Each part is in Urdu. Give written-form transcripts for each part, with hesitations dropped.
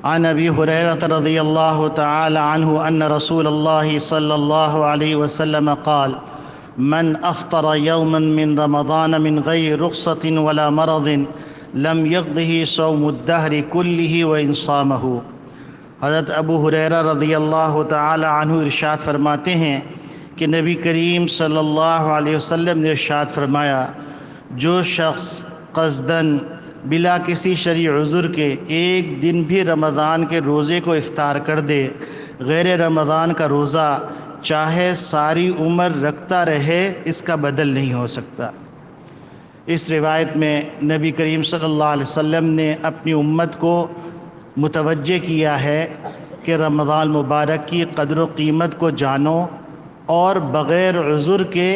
عن ابی ہریرہ رضی اللہ تعالی عنہ ان رسول اللہ صلی اللہ علیہ وسلم قال من افطر یوما من رمضان من غیر رخصۃ ولا مرض لم یقضہ صوم الدہر کلہ وان صامہ۔ حضرت ابو ہریرہ رضی اللہ تعالی عنہ ارشاد فرماتے ہیں کہ نبی کریم صلی اللہ علیہ وسلم نے ارشاد فرمایا، جو شخص قصداً بلا کسی شرعی عذر کے ایک دن بھی رمضان کے روزے کو افطار کر دے، غیر رمضان کا روزہ چاہے ساری عمر رکھتا رہے اس کا بدل نہیں ہو سکتا۔ اس روایت میں نبی کریم صلی اللہ علیہ وسلم نے اپنی امت کو متوجہ کیا ہے کہ رمضان مبارک کی قدر و قیمت کو جانو اور بغیر عذر کے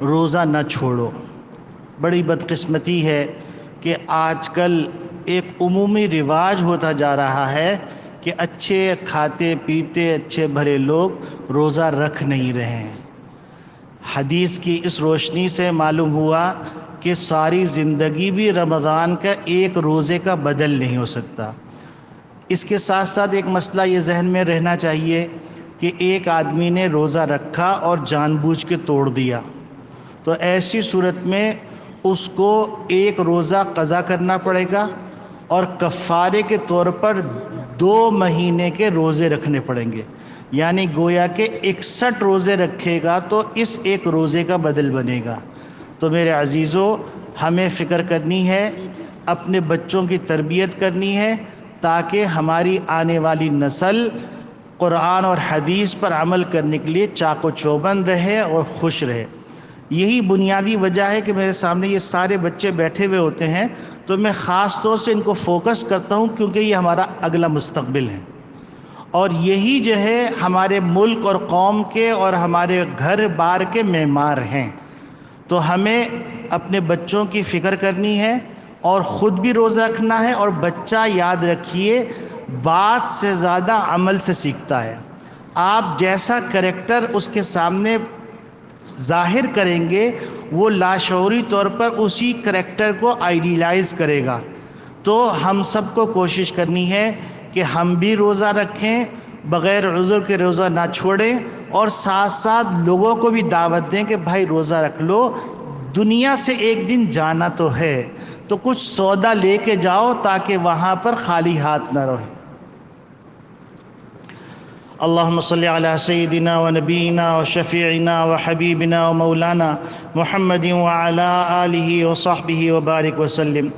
روزہ نہ چھوڑو۔ بڑی بدقسمتی ہے کہ آج کل ایک عمومی رواج ہوتا جا رہا ہے کہ اچھے کھاتے پیتے اچھے بھرے لوگ روزہ رکھ نہیں رہے ہیں۔ حدیث کی اس روشنی سے معلوم ہوا کہ ساری زندگی بھی رمضان کا ایک روزے کا بدل نہیں ہو سکتا۔ اس کے ساتھ ساتھ ایک مسئلہ یہ ذہن میں رہنا چاہیے کہ ایک آدمی نے روزہ رکھا اور جان بوجھ کے توڑ دیا، تو ایسی صورت میں اس کو ایک روزہ قضا کرنا پڑے گا اور کفارے کے طور پر 2 مہینے کے روزے رکھنے پڑیں گے، یعنی گویا کہ 61 روزے رکھے گا تو اس ایک روزے کا بدل بنے گا۔ تو میرے عزیزو، ہمیں فکر کرنی ہے، اپنے بچوں کی تربیت کرنی ہے تاکہ ہماری آنے والی نسل قرآن اور حدیث پر عمل کرنے کے لیے چاق و چوبند رہے اور خوش رہے۔ یہی بنیادی وجہ ہے کہ میرے سامنے یہ سارے بچے بیٹھے ہوئے ہوتے ہیں تو میں خاص طور سے ان کو فوکس کرتا ہوں، کیونکہ یہ ہمارا اگلا مستقبل ہے اور یہی جو ہے ہمارے ملک اور قوم کے اور ہمارے گھر بار کے معمار ہیں۔ تو ہمیں اپنے بچوں کی فکر کرنی ہے اور خود بھی روزہ رکھنا ہے، اور بچہ یاد رکھیے بات سے زیادہ عمل سے سیکھتا ہے۔ آپ جیسا کریکٹر اس کے سامنے ظاہر کریں گے وہ لاشعوری طور پر اسی کریکٹر کو آئیڈیلائز کرے گا۔ تو ہم سب کو کوشش کرنی ہے کہ ہم بھی روزہ رکھیں، بغیر عذر کے روزہ نہ چھوڑیں، اور ساتھ ساتھ لوگوں کو بھی دعوت دیں کہ بھائی روزہ رکھ لو، دنیا سے ایک دن جانا تو ہے، تو کچھ سودا لے کے جاؤ تاکہ وہاں پر خالی ہاتھ نہ رہے۔ اللهم صل على سيدنا ونبينا وشفيعنا وحبيبنا ومولانا محمد وعلى آله وصحبه وبارك وسلم۔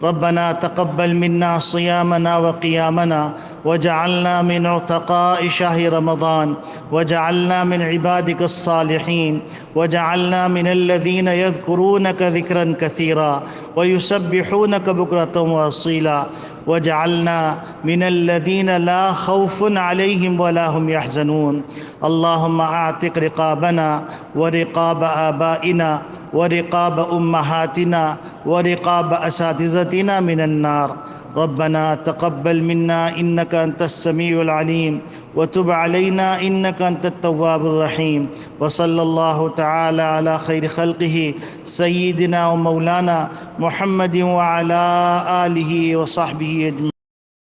ربنا تقبل منا صيامنا وقيامنا وجعلنا من عتقاء شهر رمضان، وجعلنا من عبادك الصالحين، وجعلنا من الذين يذكرونك ذكرا كثيرا ويسبحونك بكرة وأصيلا، وجعلنا من الذين لا خوف عليهم ولا هم يحزنون۔ اللهم اعتق رقابنا ورقاب آبائنا ورقاب أمهاتنا ورقاب أساتذتنا من النار۔ ربنا تقبل منا إنك أنت السميع العليم وتب علينا إنك أنت التواب الرحيم، وصلى الله تعالى على خير خلقه سيدنا ومولانا محمد وعلى آله وصحبه أجمعين۔